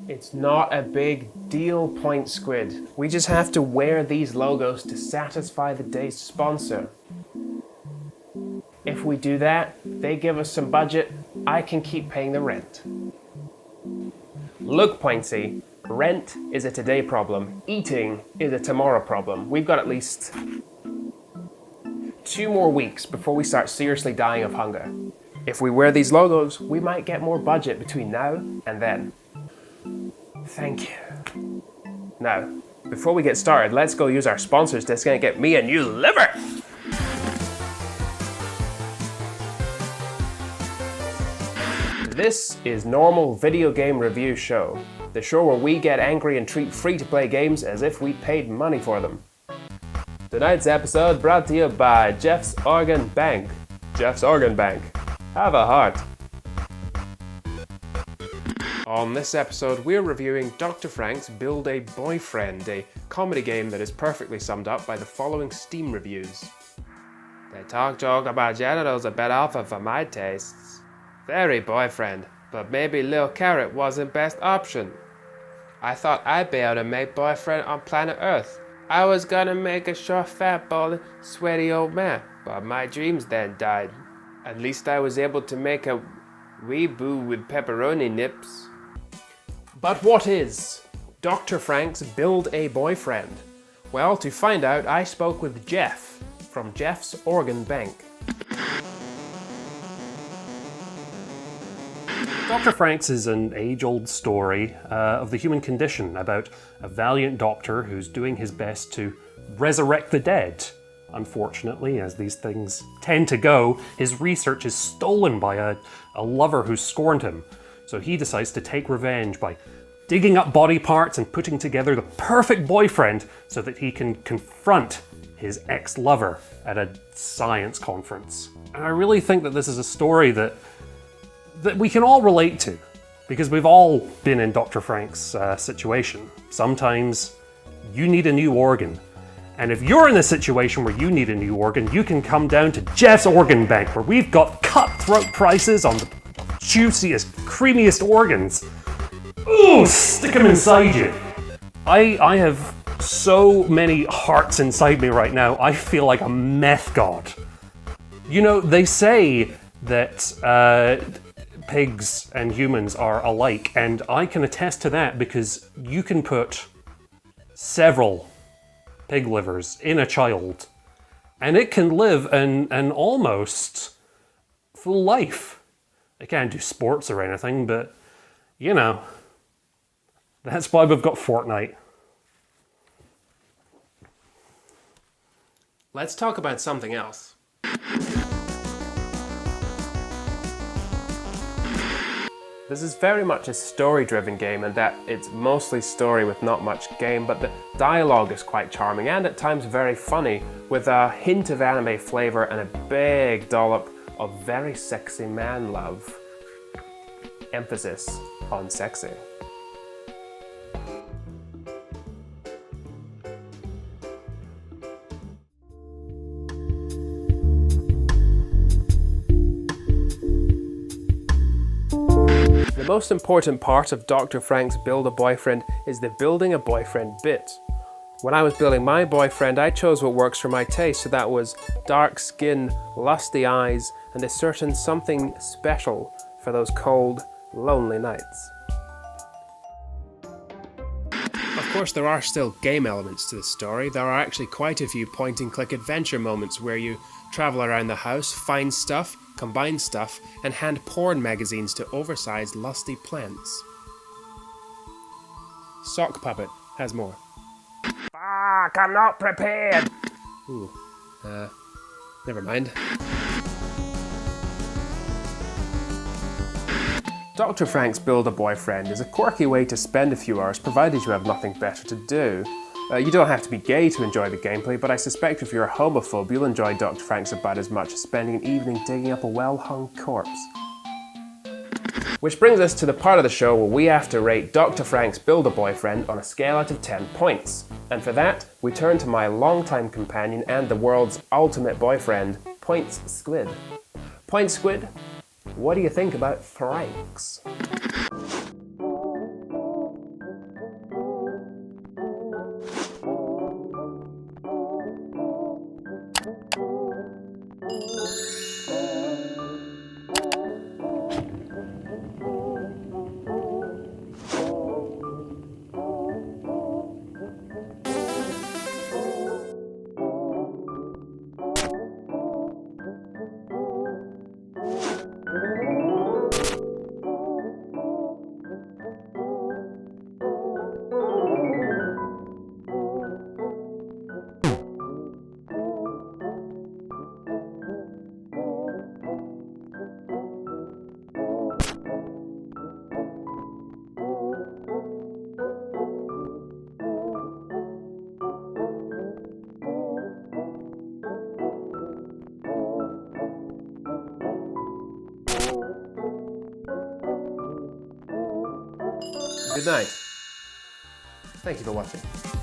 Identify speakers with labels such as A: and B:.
A: It's not a big deal, Point Squid. We just have to wear these logos to satisfy the day's sponsor. If we do that, they give us some budget, I can keep paying the rent. Look, Pointsy, rent is a today problem, eating is a tomorrow problem. We've got at least 2 more weeks before we start seriously dying of hunger. If we wear these logos, we might get more budget between now and then. Thank you. Now, before we get started, let's go use our sponsor's discount and get me a new liver! This is Normal Video Game Review Show, the show where we get angry and treat free-to-play games as if we paid money for them. Tonight's episode brought to you by Jeff's Organ Bank. Jeff's Organ Bank. Have a heart. On this episode, we're reviewing Dr. Frank's Build a Boyfriend, a comedy game that is perfectly summed up by the following Steam reviews. They talk about genitals a bit alpha for my tastes. Very boyfriend, but maybe Lil Carrot wasn't best option. I thought I'd be able to make boyfriend on planet Earth. I was gonna make a short, fat, bald, sweaty old man, but my dreams then died. At least I was able to make a wee boo with pepperoni nips. But what is Dr. Frank's Build a Boyfriend? Well, to find out, I spoke with Jeff from Jeff's Organ Bank.
B: Dr. Frank's is an age-old story of the human condition about a valiant doctor who's doing his best to resurrect the dead. Unfortunately, as these things tend to go, his research is stolen by a lover who scorned him. So he decides to take revenge by digging up body parts and putting together the perfect boyfriend so that he can confront his ex-lover at a science conference. And I really think that this is a story that we can all relate to, because we've all been in Dr. Frank's situation. Sometimes you need a new organ. And if you're in a situation where you need a new organ, you can come down to Jeff's Organ Bank, where we've got cutthroat prices on the juiciest, creamiest organs. Ooh, stick them inside you. I have so many hearts inside me right now, I feel like a meth god. You know, they say that pigs and humans are alike, and I can attest to that because you can put several pig livers in a child and it can live an almost full life. They can't do sports or anything, but you know, that's why we've got Fortnite.
A: Let's talk about something else. This is very much a story-driven game in that it's mostly story with not much game, but the dialogue is quite charming and at times very funny, with a hint of anime flavor and a big dollop of very sexy man love. Emphasis on sexy. The most important part of Dr. Frank's Build a Boyfriend is the building a boyfriend bit. When I was building my boyfriend, I chose what works for my taste, so that was dark skin, lusty eyes, and a certain something special for those cold, lonely nights. Of course, there are still game elements to the story. There are actually quite a few point-and-click adventure moments where you travel around the house, find stuff, combine stuff, and hand porn magazines to oversized lusty plants. Sock Puppet has more. Fuck, I'm not prepared! Ooh, never mind. Dr. Frank's Build a Boyfriend is a quirky way to spend a few hours provided you have nothing better to do. You don't have to be gay to enjoy the gameplay, but I suspect if you're a homophobe, you'll enjoy Dr. Frank's about as much as spending an evening digging up a well-hung corpse. Which brings us to the part of the show where we have to rate Dr. Frank's Build a Boyfriend on a scale out of 10 points. And for that, we turn to my longtime companion and the world's ultimate boyfriend, Points Squid. Points Squid, what do you think about Frank's? good night. Thank you for watching.